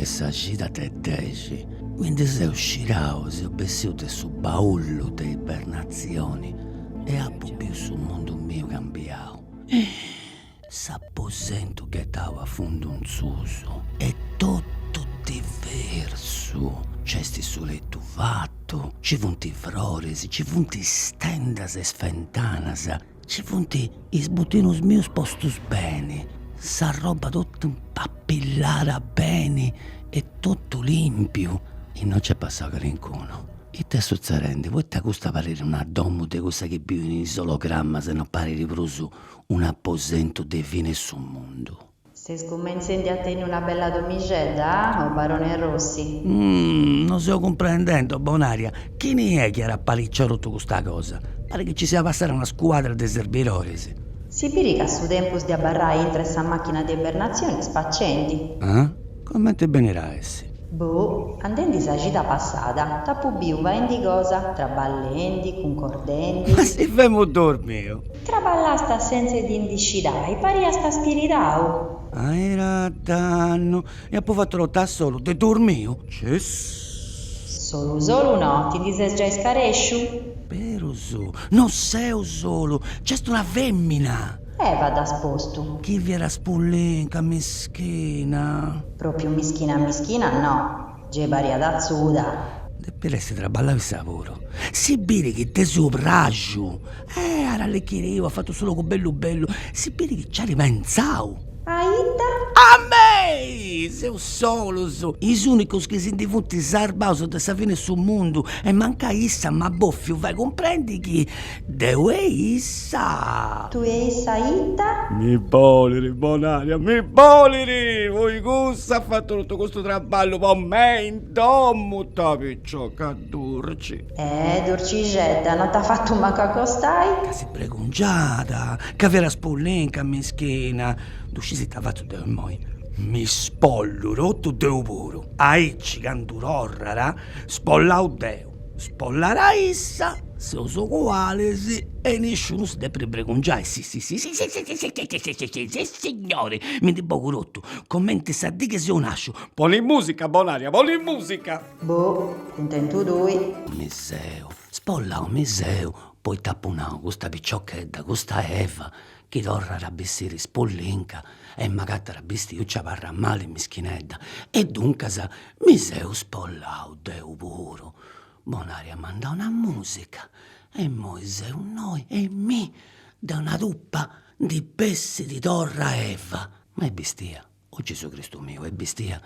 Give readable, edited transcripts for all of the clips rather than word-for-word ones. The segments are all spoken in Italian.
sa gita te 10. Quindi sei uscirao, sei obbessiute su baullo de ibernazioni e appupiu su mondo mio cambiao. S'apposento che tava fundunzuso è tutto diverso. C'esti su letto fatto, ci funti froresi, ci funti stendas e sfentanas, ci funti i sbuttinus mius postus bene. Sa roba tutta impappillata bene e tutto limpio. E non c'è passato rincuno. E te suzzarende, vuoi te gusta parere una domo de cosa che vive in isologramma se non pare riprusu un apposento de fine sul mondo. Stai scommettendo a tenere una bella domicella, o barone Rossi? Non sto comprendendo, Bonaria. Chi ne è che era palicciato tutta questa cosa? Pare che ci sia passata una squadra di serviroresi. Si pirica su tempus di abbarrai in essa macchina di ibernazione spaccenti. Come te bene essi? Boh, andendi sa gita passata, tappubiu va di cosa, traballendi, concordendi. Ma si femo dormio. Traballasta senza di indiscidai, pari a sta spiritau. Era danno. E ha poi fatto lotta solo, te dormio? Solo no, ti dises già scaresciu? Pero su, non sei solo, c'è una femmina. Va da spostu. Chi vi era spullenca, meschina? Proprio mischina no, gebaria d'azzuda. E per essere traballavi saporo. Si bire che te sopraggio. Era le chiedevo, ha fatto solo con bello. Si bire che ci ha ripensau. Aida? A me! Sei solo su. I unici che si divuti sarbauso da sa fine sul mondo e manca issa ma boffio, vai comprendi chi? Deu è issa. Tu e essa Aida? Mi boliri, Bonaria, mi boliri! Voi gusta ha fatto tutto questo traballo per me in domo, tapiccio, cadurci. Durcigetta, non t'ha fatto un manco accostai? Che si pregungiata, che vera spollenca, meschina. Dusci si t'ha fatto dei moi. Mi spollo rotto deu puro. Aici candurorrara, spollau deu. Spollara issa, se uso qualesi e nessuno si deve pregungiare. Sì, signore, mi devo rotto. Commenti sa di che se un ascio. Poli musica, Bonaria, poli musica. Boh, contento lui. Miseo, spollau miseo, poi tappunau questa picciocchetta, questa Eva, che torra rabessiri spollinca e magari rabbistiuccia parra male mischinedda. E dunque sa, miseo spollau, deu puro. Bonaria manda una musica e Moiseu noi e mi da una tuppa di pessi di torra Eva. Ma è bestia, o Gesù Cristo mio, è bestia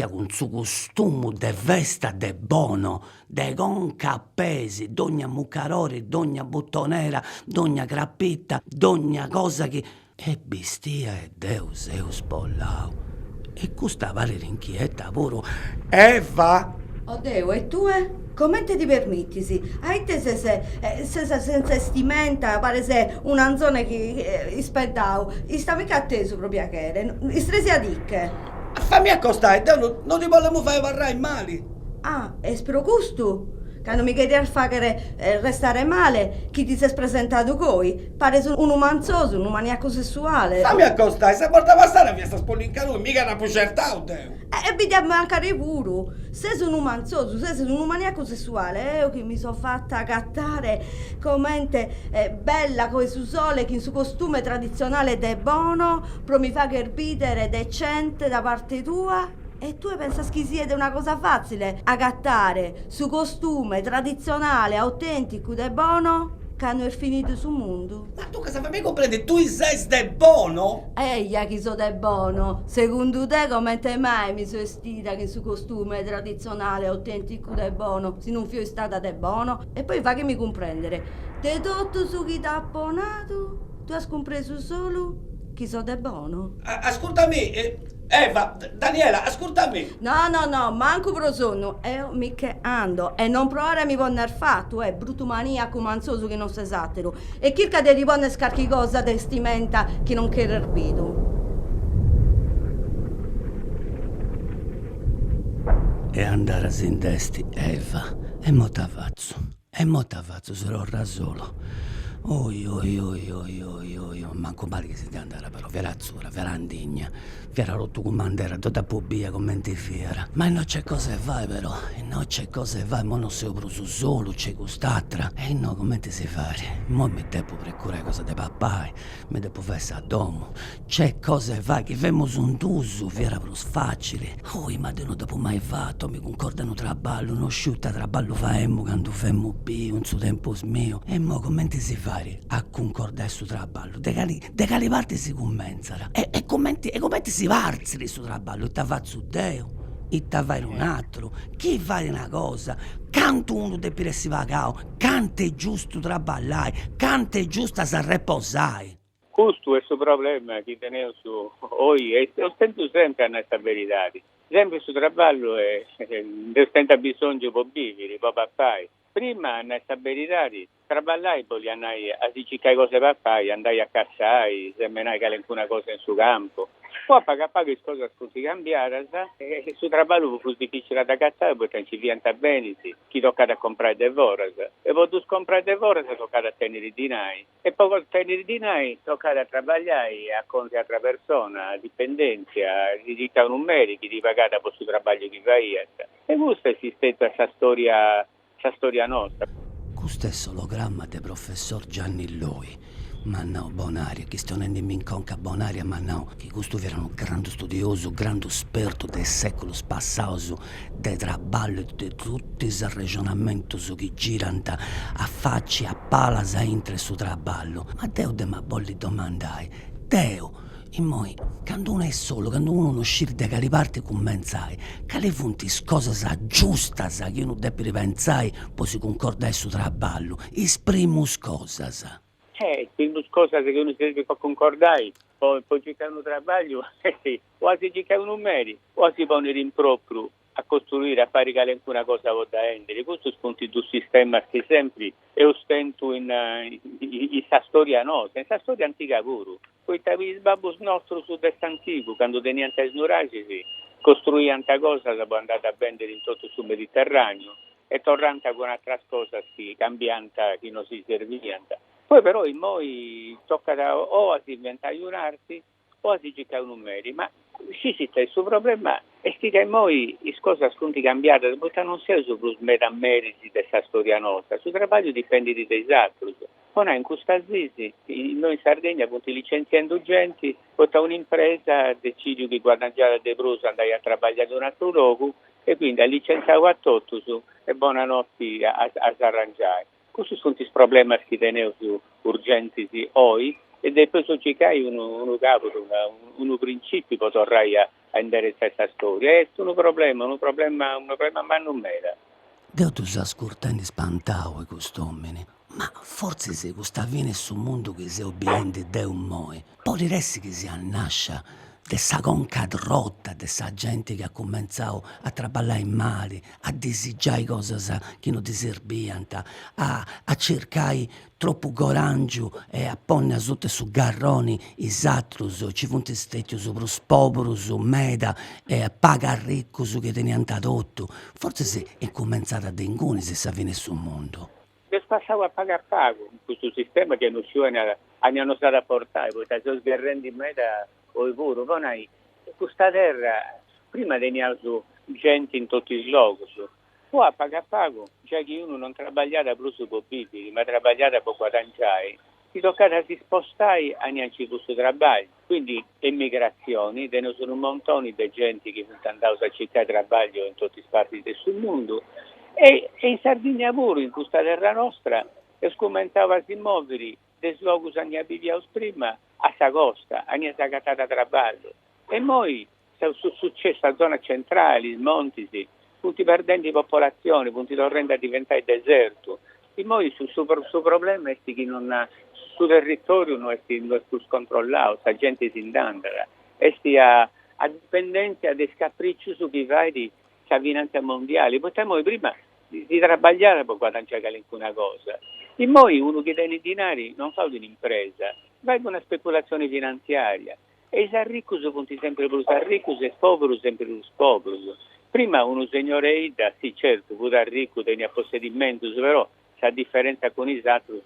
con suo costume de vesta de bono, de conca appesi, d'ogna muccarori, d'ogna bottonera, d'ogna crappitta, d'ogna cosa che... è bestia e Deus eus pollau. E questa vale l'inchietta, puro. Eva! Oddio, e tu? Come te ti permettisi? A te se senza stimenta, pare se un'anzone che ispettau, sta mica atteso proprio che istresi a dicche. Fammi accostare, non ti vogliamo fare varrare mali. E spero gusto? Che non mi chiedi a fare restare male chi ti sei presentato coi? Pare un umanzoso, un maniaco sessuale. Fammi accostare, se portava a stare a via sta spollinca noi, mica una pucertau, E vi devo mancare pure. Se sono un manzoso, se sono un maniaco sessuale, io che mi sono fatta cattare commente bella come su sole, che in suo costume tradizionale de bono, pro mi fa gerbidere decente da parte tua. E tu pensi che sia una cosa facile a gattare su costume tradizionale, autentico de bono? Che hanno finito sul mondo. Ma tu cosa fammi comprendere? Tu sei de bono? Chi so de bono? Secondo te come te mai mi sono vestita che su costume tradizionale, autentico de bono, se non fio stata de bono? E poi fa che mi comprendere. Te tutto su chi t'ha abbonato? Tu hai compreso solo chi so de bono? Ascoltami, Eva, Daniela, ascoltami. No, manco pro sonno. Io mica ando. E non provare a mi ponner fatto, brutto maniaco manzoso che non si esattero. E chirca di riponne scarchi cosa de stimenta che non che erbido. E andare a sindesti, Eva, e mo t'avazzo, se lo rasolo. Oi, manco male che si deve andare però, vera azzurra, vera andigna, vera rotto con bandera, tutta pobia con menti fiera. Ma non c'è cosa e vai però, e non c'è cosa e vai, mo non sei preso solo, c'è quest'altra. E no, come ti si fare? Mo mi devo precurare cosa de papai, mi devo fare a domo. C'è cosa e vai, che vemo un tuso, vera però facile. Ma te non dopo mai fatto, mi concordano traballo, non sciutta traballo faemmo quando femmo più, un suo tempo mio. E mo come ti si fare a concordare su traballo? De cali parti si commenzara. E come ti si varzi su traballo? E ta va su Deo, e ta va in un altro. Chi fa una cosa? Canto uno de pire si vagao, cante giusto traballai, cante giusta sa reposai. Questo è il problema che tenevo su oggi e ostento sempre a questa verità. Sempre su traballo e ostenta bisogno per vivere, per papai. Prima a questa verità, traballai poi andai a cercare cose per papai, andai a cassare, semenai alcuna cosa in suo campo. Poi a pagare cose così cambiare e su traballo fu difficile da cazzare perché ci diventa bene, chi tocca da comprare dei voras. E poi tu comprare dei voras tocca da tenere dinai. E poi con tenere dinai tocca da lavorare a conti di altra persona, a dipendenza, di ditta numerici, di pagare per il lavoro che fai. E questo è questa storia nostra. Questo è sologramma del professor Gianni Loi. Ma no, Bonaria, che sto andando in conca Bonaria, ma no, che questo era un grande studioso, grande esperto del secolo passato, del traballo e di tutti i ragionamenti che girano a faccia, a palasa intre su traballo. Ma Deo de ma bolli domandai, Deo, e moi, quando uno è solo, quando uno non uscire da quale parte commenzai, quale funti cosa sa giusta sa che uno deve pensare, poi si concorda su traballo, esprimus cosa sa. Quindi cosa che uno si deve concordare, poi cercare un lavoro, o si cerca un numero, o si pone rimproprio a costruire, a fare alcuna cosa da endere. Questo spunti due sistemi che sempre è ostento in questa storia nostra, in questa storia antica pure. Poi il babbo nostro su destra antico, quando tenivano i snuraggi, costruivano tanta cosa che poi andata a vendere in tutto sul Mediterraneo e tornando con altre cose cambianti che non si servivano. Poi però in noi tocca o a si inventare un'arte o a si cercare un numero, ma ci si sta il suo problema è che in noi le cose sono cambiate, perché non si è solo metameriti di questa storia nostra, il suo lavoro dipende dai altri. Ora in questa crisi, noi in Sardegna, appunto, licenziando gente, porta un'impresa, decide che guadagnare dei brusi andare a lavorare in un altro luogo e quindi a licenziare 48 su e buonanotte a arrangiare. Questi sono i problemi che tenevo più urgenti oggi e poi cercare uno capo, un principio per tornare a indirizzare questa storia. È un problema ma non mera. Deo tu sa scurtando spantao i costumi, ma forse se questo avviene sul mondo che si obbediente Deo moi, poi diresti che si annascia dessa conca rotta, dessa gente che ha cominciato a traballare in male, a desigiare cose che non ti servivano, a cercare troppo coraggio e a ponnere sotto su garroni i satrus, ci funti stetti sopra i poveri, meda e a pagare ricco su che tenevano tutto. Forse se è cominciata a dengoni se sa viene sul mondo. Passavo a pago questo sistema che non ci hanno stato a portare, perché sono sgarrando in meta o pure, poi questa terra prima teniamo gente in tutti i luoghi, poi a pago, già che uno non lavorava più su vivere, ma lavorava per guadagnare, si toccava si spostare a neanche questo lavoro, quindi emigrazioni, ce ne sono un montone di gente che sono andati a cercare lavoro in tutti i parti del mondo. E in Sardegna pure, in questa terra nostra, scomentava i immobili dei luoghi che ne viviamo prima a Sagosta, a ne Sagatata Traballo. E noi, sono successo a zona centrale, i monti, punti perdenti popolazione, punti torrenti a diventare deserto. E noi su problema è che non ha, sul territorio non è più scontrollato, la gente si indandera, e a dipendenza dei capricci su chi vai di avvinanza mondiali. Potremmo prima di lavorare per guadagnare alcuna cosa. E poi uno che tiene i denari non fa un'impresa, va con una speculazione finanziaria. E i ricchi sono sempre più ricchi e i poveri sempre più poveri. Prima uno signore Ida, sì certo, pure ricco, teneva possedimento, però c'è differenza con i altri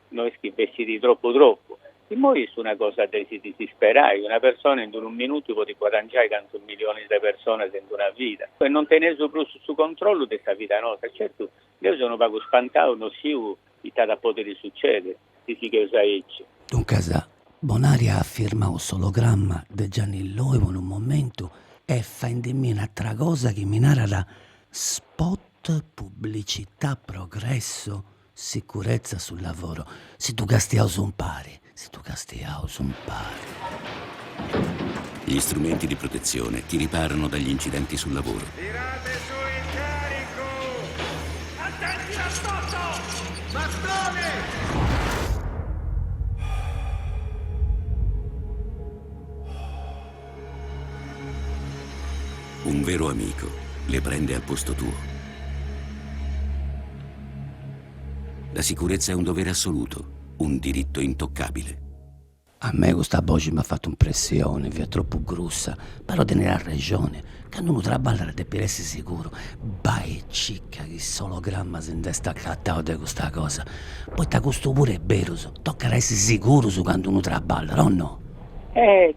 noi vestiti troppo. E poi è una cosa di disperare, una persona in un minuto può guadagnare tanto milioni di persone dentro una vita. E non tenere su controllo di questa vita nostra. Certo, io sono poco spantato, non so che può succedere, di sì che sai. Dunque, Bonaria afferma un sologramma di Gianni Loevo in un momento e fa in di me un'altra cosa che mi narra da spot, pubblicità, progresso, sicurezza sul lavoro. Se tu castiaus un pari. Gli strumenti di protezione ti riparano dagli incidenti sul lavoro. Tirate su il carico! Attenti al sotto! Bastone! Un vero amico le prende al posto tuo. La sicurezza è un dovere assoluto, un diritto intoccabile. A me questa voce mi ha fatto impressione, via troppo grossa, però tenere a ragione, quando uno traballa deve essere sicuro. Vai cicca che sologramma si sta accattato di questa cosa. Poi ta questo pure è vero, tocca essere sicuro su quando uno traballa, no?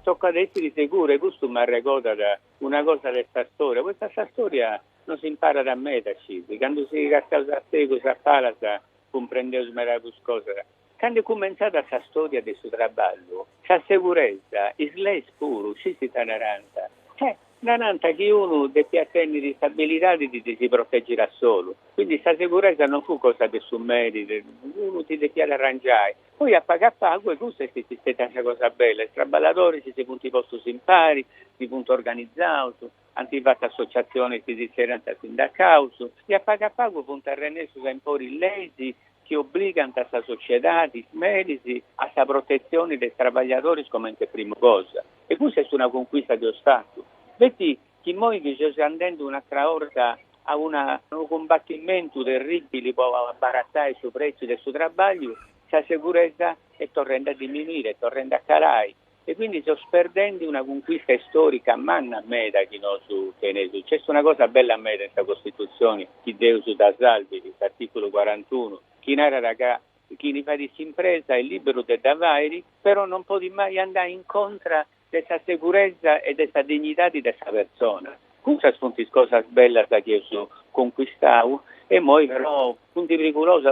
Tocca ad essere sicuro, e questo mi ha ricordato una cosa di questa storia. Questa storia non si impara da me, da Cisi. Quando si caccia a te, cosa fa, comprendere questa cosa. Quando è cominciata questa storia del suo traballo, la sicurezza, il lei puro, ci si sta narrando. Narrando che uno deve attendere di stabilità di si proteggerà solo. Quindi questa sicurezza non fu cosa del suo merito, uno ti deve arrangiare. Poi a pagare pago e questo è una cosa bella. I traballatori si punti posto impari, si punto organizzato, hanno fatto associazioni si erano sindacati, e a pagare pago punto a renere un po' illesi, che obbligano a questa società di meriti a questa protezione dei lavoratori come prima cosa. E questa è una conquista dello Stato. Vedi che noi che ci stiamo andando un'altra volta a un combattimento terribile per abbarattare sui prezzi del suo lavoro, la sicurezza è tornando a diminuire, è tornando a calare. E quindi sto perdendo una conquista storica, manna a me da chi non su Tenesu. C'è una cosa bella a me in questa Costituzione, chi Deus da salvi, l'articolo 41, chi narra ragazzi, chi ne fa di impresa è libero di davare, però non può mai andare incontro questa sicurezza e questa dignità di questa persona. Questa sono cose belle da che io conquistavo, e poi però punti pericolosi,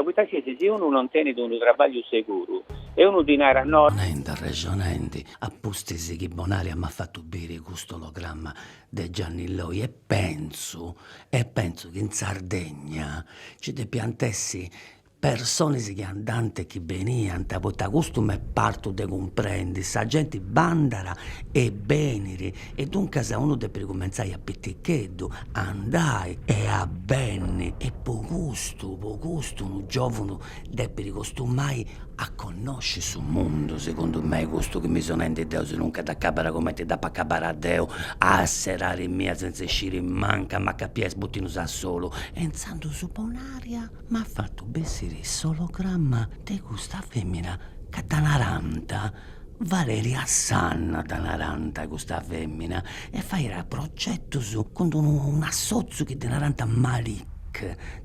se uno non tiene un lavoro sicuro e uno dinara no. Ragionando, appustesi che Bonaria mi ha fatto bere questo ologramma di Gianni Loi e penso che in Sardegna ci de piantessi persone che andante che veniano, a questo mi parto de comprendi, sa gente bandara e beniri, e dunque se uno deve cominciare a petticcheddo, andare e a benni, e po gusto, un giovane deve costumare a conoscere sul mondo, secondo me questo che mi sono entendido, se non da capara come te da paccapare a Deo, a serrare in mia senza uscire in manca, ma capire sbuttino sa solo, e enzando su Bonaria mi ha fatto bessere il sologramma di questa femmina che da naranta, Valeria Sanna da naranta questa femmina, e fa il progetto su con un assozzo che da naranta Malik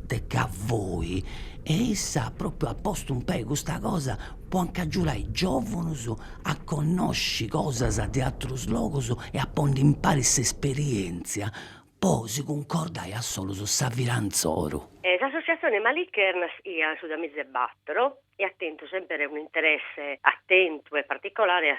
de che a voi, e essa proprio ha posto un po' questa cosa può anche aggiungere i giovani a conoscere cose di altri luoghi e a poter imparare questa esperienza. Poi si concorda a solo su Saviranzoro. L'associazione Malikern ia su da Misebattero e attento sempre un interesse attento e particolare a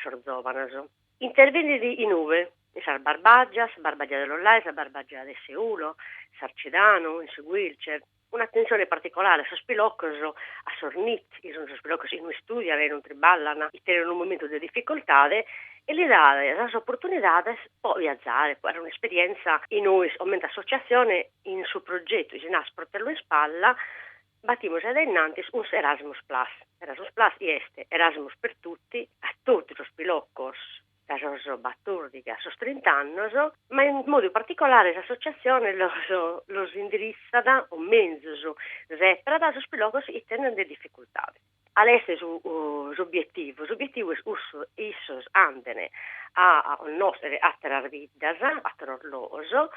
Sorzovanas. Interventi in uve, in Barbaggia dell'Ollai, Barbaggia del Seulo, Sarcidano, in Seguilce, un'attenzione particolare a Sospiloccoso, a Sornit, sono Sospiloccoso in un studio, avevano un triballana, in un momento di difficoltà, e le dare le opportunità di viaggiare. Era un'esperienza in noi, aumenta associazione, in suo progetto, in Sportello in spalla, battimos ad innantis un Erasmus Plus. Erasmus Plus este Erasmus per tutti, a tutti i spiloccos, da sono batturdica, sono 30 anni, ma in modo particolare l'associazione los indirizza da un mezzo, per da spiloccos e tenere le difficoltà. All'este l'obiettivo è issos andene a nostre atterar vidas, atterar loso,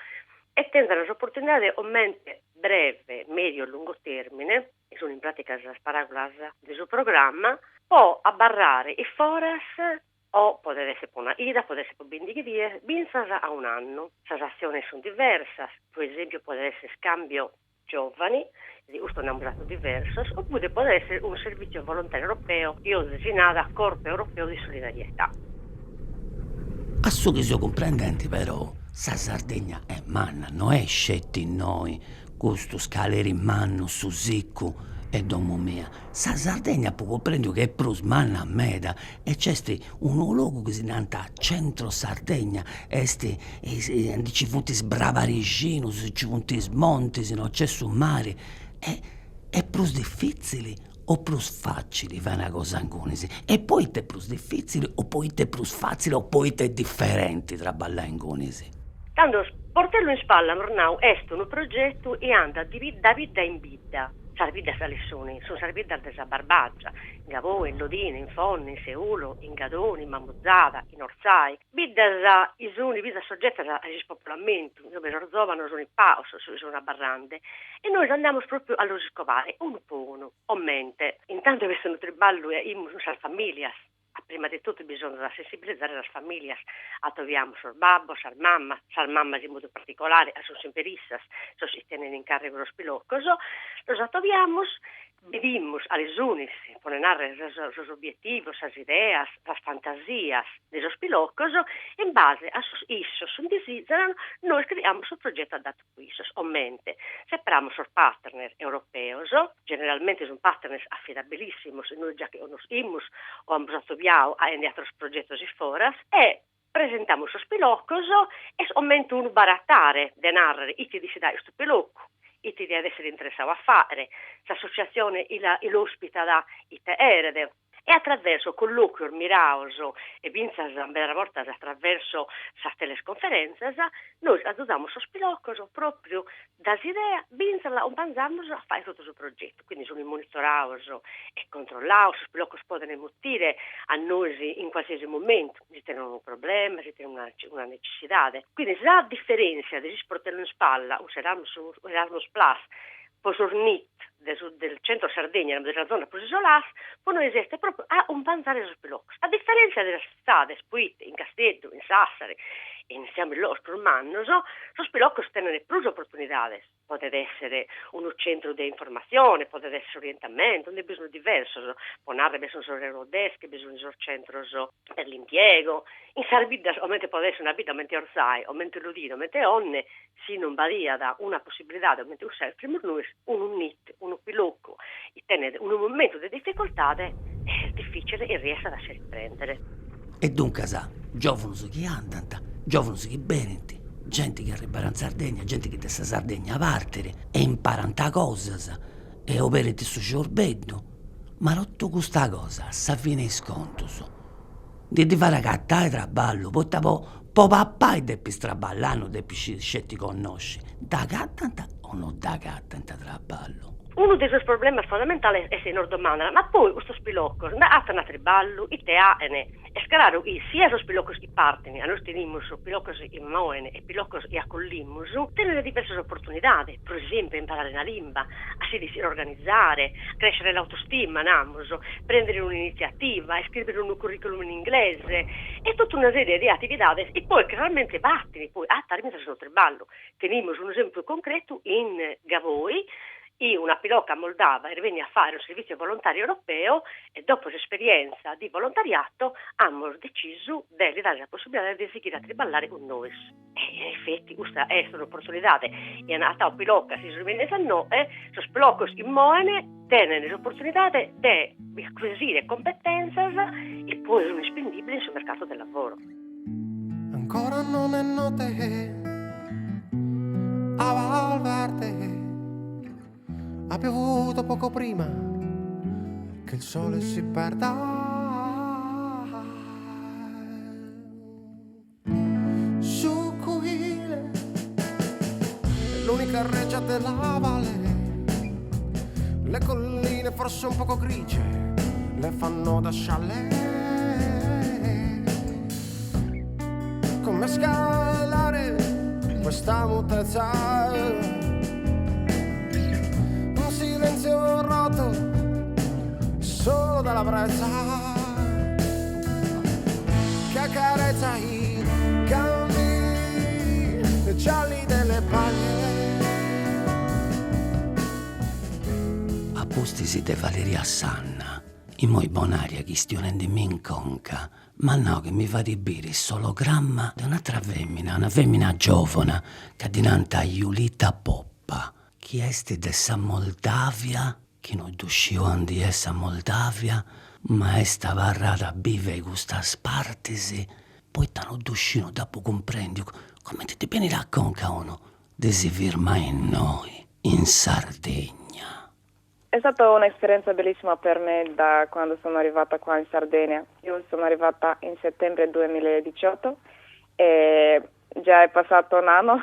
e tendere le opportunità o mente breve, medio e lungo termine, che sono in pratica le paragolas del suo programma, può abbarrare i foras o può essere una ida, può essere bindi vie, binsas a un anno. Le azioni sono diverse, per esempio può essere scambio giovani, di questo è un dato diverso, oppure può essere un servizio volontario europeo, io designato Corpo Europeo di Solidarietà. A su che sono comprendenti però, sa Sardegna è manna, non è scetti in noi, questo scaleri in manno su sicco e domo mia. Sa Sardegna può comprendere che è plus manna a meda e c'è un luogo che si nanta centro Sardegna, ci funti sbravarigino, ci funti smonti, se non c'è su mare, è plus difficile o plus facili fare una cosa anconisi e poi te plus difficile o poi te plus facile o poi te differenti tra balla anconisi. Tanto portello in spalla Mornau è un progetto e anda da vita in vita. Sarvidda dalle sono sarvidda da Barbaggia, in Gavò, in Lodino, in Fonni, in Seulo, in Gadoni, in Mamuzzada, in Orzai. Bidda i suni, vita soggetta al spopolamento, dove sono in pausa, sono a barrande. E noi andiamo proprio allo scovare, uno per uno, o mente. Intanto che sono triballo e imus famiglie. Prima di tutto bisogna sensibilizzare le famiglie, attoviamo sul babbo, sul mamma in modo particolare, sono sempre rissas, si tienen in carico lo spiloccoso, lo attoviamo, vivimos alle unis, ponenare los objetivos, las ideas, las fantasías de los spiloccoso, in base a sus issos desiderano, noi creiamo sul progetto adatto a issos, o mente. Separamos sul partner europeos, generalmente sono partners affidabilissimos, noi già che nos imus o abbiamo attoviamo a altri progetti foras, e presentiamo sul spiloccoso e aumento un barattare, denarre, iti di si dà questo spilocco. Iti di essere interessato a fare, l'associazione l'ospita da ite erede e attraverso colloquio mirauso e vinzas a volta attraverso le teleconferenze noi aiutiamo lo spilocco proprio da idea vinzala un panzamos a fare tutto il progetto, quindi sono monitorato e controllato, lo spilocco possono emutire a noi in qualsiasi momento, se tenono un problema, se tenono una necessità, quindi la differenza di sportello in spalla o se Erasmus Plus posornit del centro Sardegna, della zona più isolata, non esiste proprio a un panzare lo spilocco. A differenza delle strade spuite in Castello, in Sassari e insieme a loro manno, lo spilocco tiene più opportunità. Può essere un centro di informazione, può essere orientamento, non è bisogno diverso, può avere bisogno di aerodesk, bisogno di centro per l'impiego. In Sardegna, ovviamente può essere una vita, mentre orsai, o mentre ludino, mentre onne, si non varia da una possibilità, mentre usare prima noi un nit, un pilocco, e tenere un momento di difficoltà è difficile e riesce a lasciare riprendere. E dunque sa, giovani su chi andano, giovani su chi benenti, gente che arriva in Sardegna, gente che da Sardegna partere e imparano cose e operati su sorbetto. Ma rotto questa cosa, sa fine sconto di fare cattare traballo, poi papà e deppi straballano, deppi scetti conosci. Da cattanta o non da cattanta traballo? Uno dei suoi problemi fondamentali è se non domanda, ma poi questo spilocco, ha un triballo, i teane, e scalare sia lo spilocco che partono, a noi teniamo spilocco in moene e spilocco a collimus, tenere diverse opportunità, per esempio imparare una lingua, a si organizzare, crescere l'autostima, prendere un'iniziativa, scrivere un curriculum in inglese e tutta una serie di attività e poi che realmente vattene poi a termine sul triballo. Teniamo un esempio concreto in Gavoi, una pilota moldava e venne a fare un servizio volontario europeo e dopo l'esperienza di volontariato abbiamo deciso di dare la possibilità di seguire a triballare con noi. E in effetti questa è un'opportunità e è nata una pilota, si sviluppa no, sono piloti in Moene tenen l'opportunità di acquisire competenze e poi sono spendibili sul mercato del lavoro. Ancora non è notte a Valverde. Ha piovuto poco prima che il sole si perda. Su Cuile è l'unica reggia della valle. Le colline forse un poco grigie le fanno da chalet. Come scalare questa mutezza. Un silenzio rotto solo dalla brezza che accarezza i cambi gialli delle paglie. A postisi de Valeria Sanna, i moi bonaria chi stionendomi in conca, ma no che mi fa di bere sologramma di un'altra femmina, una femmina giovane, che dinanta Iulita Poppa, chi este de sa Moldavia, chi non duscio andi essa Moldavia, ma esta varrata vive questa spartisi, poi t'hanno duscino dopo comprendi, come ti viene la conca uno, desi firma in noi, in Sardegna. È stata un'esperienza bellissima per me da quando sono arrivata qua in Sardegna. Io sono arrivata in settembre 2018 e già è passato un anno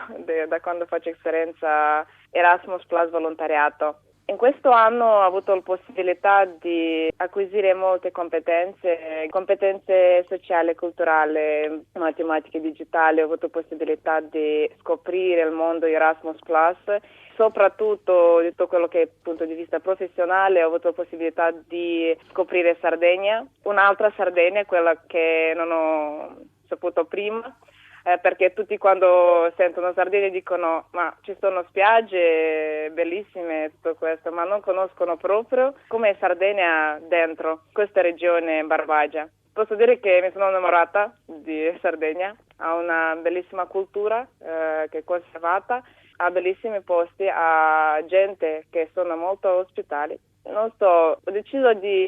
da quando faccio esperienza Erasmus Plus volontariato. In questo anno ho avuto la possibilità di acquisire molte competenze sociali, culturali, matematiche, digitali. Ho avuto la possibilità di scoprire il mondo Erasmus Plus, soprattutto di tutto quello che è punto di vista professionale. Ho avuto la possibilità di scoprire Sardegna, un'altra Sardegna, quella che non ho saputo prima. Perché tutti quando sentono Sardegna dicono ma ci sono spiagge bellissime, tutto questo, ma non conoscono proprio come è Sardegna dentro questa regione Barbagia. Posso dire che mi sono innamorata di Sardegna, ha una bellissima cultura che è conservata, ha bellissimi posti, ha gente che sono molto ospitali. Non so, ho deciso di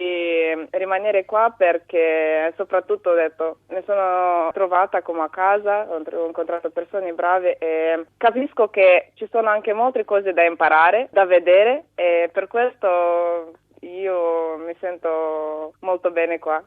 rimanere qua perché soprattutto ho detto, mi sono trovata come a casa, ho incontrato persone brave e capisco che ci sono anche molte cose da imparare, da vedere e per questo io mi sento molto bene qua.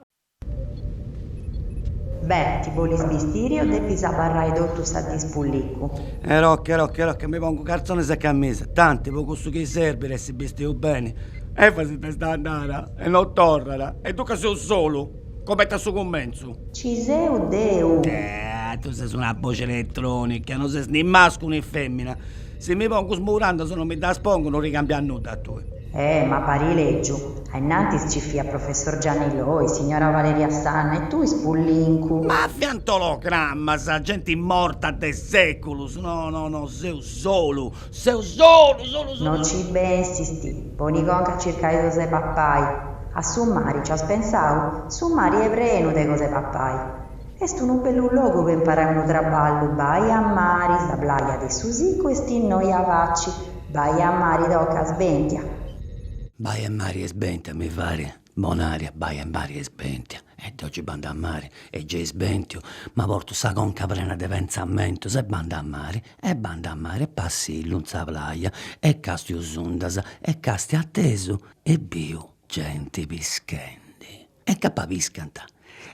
Beh, ti volis vestire o devi sabarrai tutto sta di spullicco? Rocca, mi pongo calzone e camisa, tanti poco su che serve se vestito bene. E fai te sta andare, e non tornala, e tu che sei solo, come te su commenso. Ci sei o deu? Tu sei una voce elettronica, non sei né maschio né femmina. Se mi pongo smurando, se non mi da spongo, non ricambia nulla a tu. Ma pari leggio. Innanzi ci fia professor Gianni Loi, signora Valeria Sanna e tu spullincu. Ma fiantologramma, sa gente morta de seculus. No, sei solo. Non ci pensi, sti. Poni conca circa i cose pappai. A Summari ci has pensato? Summari è vreno de cose pappai. Est un bello luogo per imparare uno traballo. Vai a mari, sta blaia de Susico e sti noi avacci. Vai a mari d'oca sbentia. Vai a mare e sbentia, mi pare. Bonaria, vai a mare e sbentia. E oggi banda a mare, e già sbentio, ma porto sa conca plena di pensamento, se banda a mare, e passi l'unza playa, e casti usundasa, e casti atteso, e bio gente pischendi. E cappa piscanta,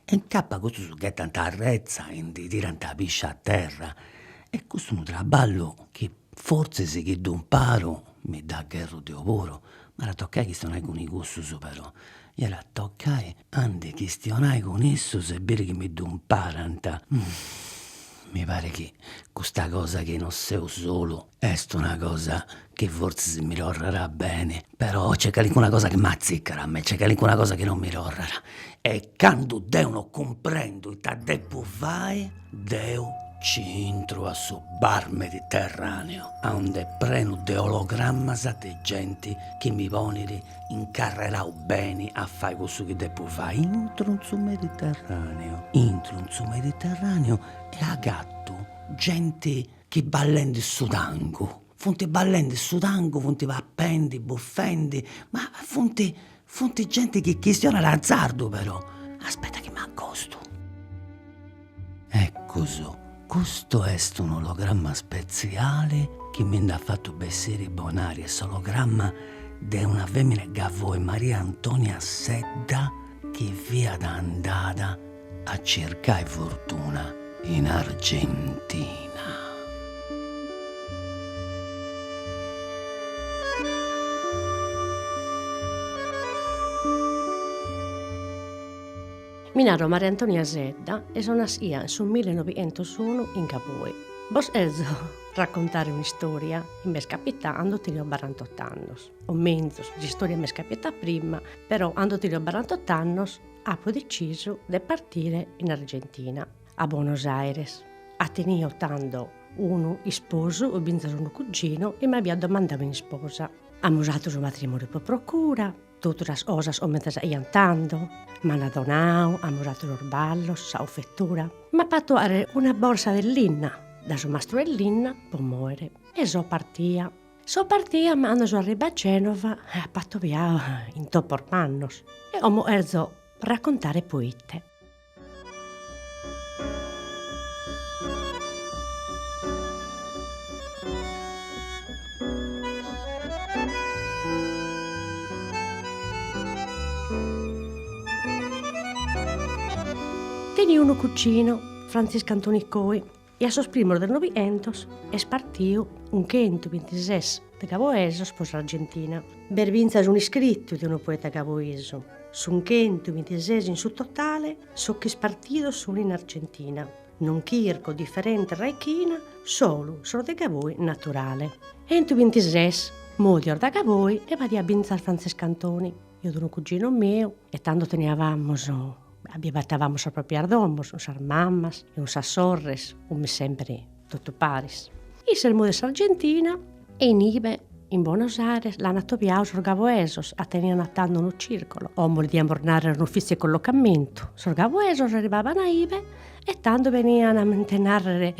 e cappa questo su che tanta arrezza, e di tiranta piscia a terra. E questo un traballo che forse se chi d'un paro mi dà guerro di ovoro. Ma la toccai che stonai con i gussus però. Gliela toccai andi che stionai con esso se bere che mi d'un paranta. Mi pare che questa cosa che non sei solo è una cosa che forse si mi rorrerà bene. Però c'è che una cosa che mi azziccherà a me, c'è che una cosa che non mi rorrerà. E quando Deo non comprendo e ta devo fare, Deo ci intro a su bar mediterraneo, a un preno de ologramma de gente che mi ponere incarrerau bene a fare questo che devo fare. Intro su Mediterraneo e a gatto gente che ballende su tango. Fonte ballende su tango, fonte vappendi, buffendi, ma fonte gente che questiona l'azzardo però. Aspetta che mi accosto. Ecco. Questo è un ologramma speziale che mi ha fatto bessere bonari e sologramma di una femmina che voi Maria Antonia Sedda che via da andata a cercare fortuna in Argentina. Mi narro Maria Antonia Sedda e sono nata sul 1901 in Capoi. Vos elzo raccontare una storia che mi è capitata quando tenia 48 anni. O meglio, la storia mi è capitata prima, però quando tenia 48 anni ho deciso di partire in Argentina, a Buenos Aires. Tenia tanto uno sposo, ho vinto un cugino e mi aveva domandato in sposa. Abbiamo usato il matrimonio per procura, tutte le cose ho messo aiutando, mi hanno donato, abbiamo usato il ballo, la offettura. Mi ha fatto una borsa dell'inna. Da sua mastrellina per muore e so partia, ma quando sono arrivata a Genova ho fatto via in Topormannos e ho erzo raccontare poete. Tenia un cugino, Francisco Antoni Coi, e a sos primos del 900 es partiu un 126 de Gaboesos pos Argentina. Bervinzas un iscritto di un poeta gaboeso. Su un 126 in su totale, so che spartidos sono in Argentina. Non chirco differente raichina, solo de Gaboi naturale. 126 modior da Gaboi e vadi a binzar Francesco Antoni. Io d'un cugino mio e tanto teníamos abbiamo proprio domos, usar mammas e usar sorres, sempre tutto paris. I sermudes Argentina e in Ibe, in Buenos Aires, l'hanno tobiaus orgavoesos, a tenere attando un circolo. Omol di ambornare un ufficio di collocamento. Sorgavoesos arrivavano a Ibe e tanto venivano a mantenere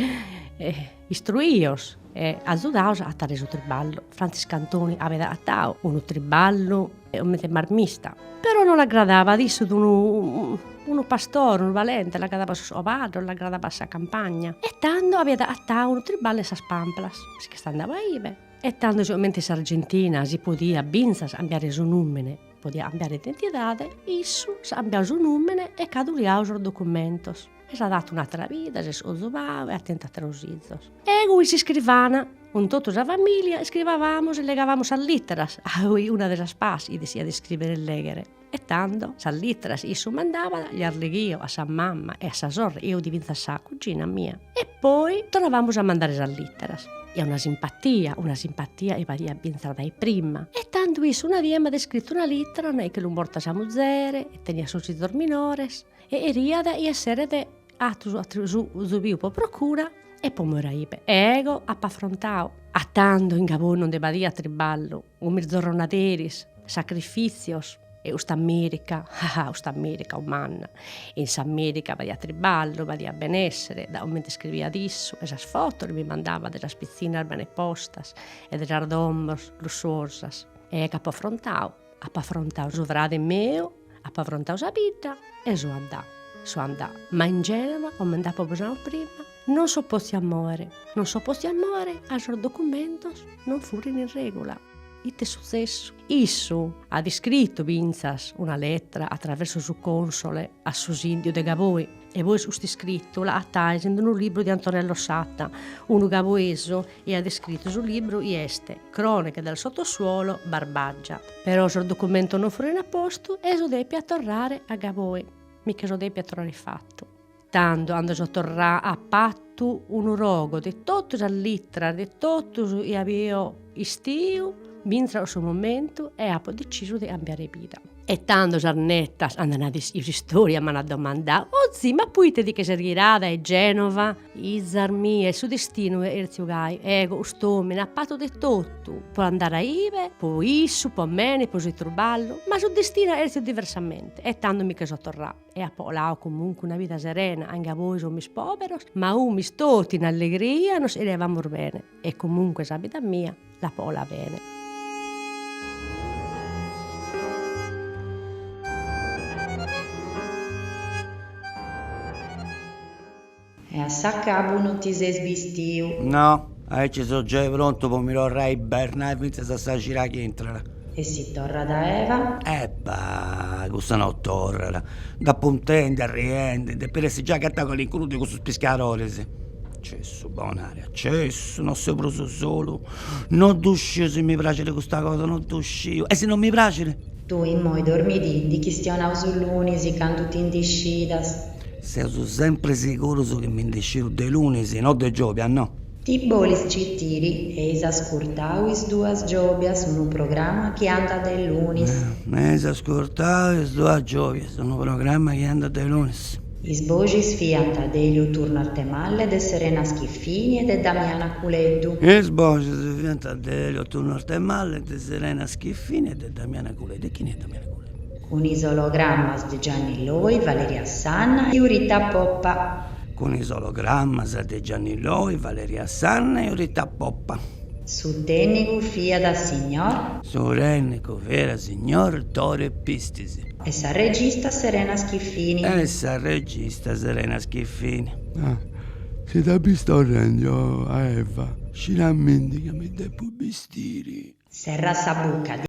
istruios e aiutaus a tare su triballo. Francisco Antoni aveva attao un triballo e un marmista. Però non aggradava adesso di uno pastore, un valente, l'aggradava su ovado, l'aggradava sa campagna. E tanto aveva attao un triballo e sa spamplas, che andava a Ibe. E tanto solamente in Argentina si podia binzas cambiare su numene, podia cambiare identità, issu cambiava su numene e caduliaus os documentos. E si ha dato un'altra vita, si osovava e attento a trausizos. E lui si scrivana, un tutta la famiglia, scrivavamo e legavamo a litteras. Una delle spasi decía di scrivere e legere. E tanto, sa litteras, issu mandava, gli arleghio a sa mamma e a sa sorella, io diventa sa cugina mia. E poi tornavamo a mandare sa litteras. E una simpatia e varia pensare dai prima. E tanto issu una diema ha scritto una lettera, noi che lo morta sa muzere, e tenia sucidor minores, e riada e essere de su viu po procura e po moraibe. Ego appafrontao. A tanto in Gabon non deva dia triballo, un mirzorronaderis, sacrificios, e America umana. In America va a triballo, va a benessere, da momento scrivia disso, esas foto mi mandava delle spizzine bene postas e delle ardomos lussuosas. E appafrontao su vrade meo, appafrontao sa vita e so andà. Ma in Genova, come andavo prima, non so posti amore, a sos documentos non furono in regola. Ite successo. Issu ha descritto Vinzas una lettera attraverso su console a Susindio de Gaboi e voi su scritto la attaglia in un libro di Antonello Satta, uno gaboeso, e ha descritto sul libro Ieste, Croniche del sottosuolo, Barbaggia. Però se il documento non fu in a posto, eso deppia tornare a Gaboi, mica so deppia tornare fatto. Tanto quando so tornare a patto un rogo di tutto la lettera, di tutto e aveo istiu, Vinza al suo momento e ha deciso di cambiare vita. E tanto Sarnetta andano a dire storia, mi hanno domandato, sì, ma poi ti dici che servirà da Genova? Izar mia, il suo destino è il suo gai, ego, stomina, ha fatto di tutto. Può andare a Ive, può issu, può mene, può si truballo, ma il suo destino è il suo diversamente. E tanto mica so torrà. E ha polao comunque una vita serena, anche a voi sono mis poveros, ma mis toti in allegria non si levamo bene. E comunque sa vita mia, la pola bene. E a Saccabu non ti sei sbistiu. No, ci sono già pronto per mi vorrei ibernare e finire a sta girare che entra. E si torna da Eva? Questa non torna. Da puntente a riente, per essere già cattato con l'includo con questo spiscaroli. Cesso, buon'aria, cesso, non sei preso solo. Non duscio se mi piace questa cosa, non duscio. E se non mi piace? Tu in moi dormidi, di chi stiano ausulluni, si can tutti in discidas. Sei sempre sicuro che mi indisciru de lunes, non de giovia, no? Ti bolis cittiri eis ascoltauis duas giobias un programma che anda del lunis. Eis ascoltauis duas giovias, un programma che anda de lunes. Is bogis fiant Adelio Turnartemalle de Serena Schiffini e de Damiana Culeddu. Is bogis fiant Adelio Turnartemalle de Serena Schiffini e de Damiana Culeddu. E chi è Damiana Culeddu? Con is ologrammas de Gianni Loi, Valeria Sanna e Urita Poppa. Con i ologrammas de Gianni Loi, Valeria Sanna e Urita Poppa. Su tecnico fia da signor. Su tecnico vera signor Tore Pistisi. E sa regista Serena Schiffini. Essa regista Serena Schiffini. Si da bistorrendo a Eva, ci rammenti che mi devo vestire. Serra Sabucca.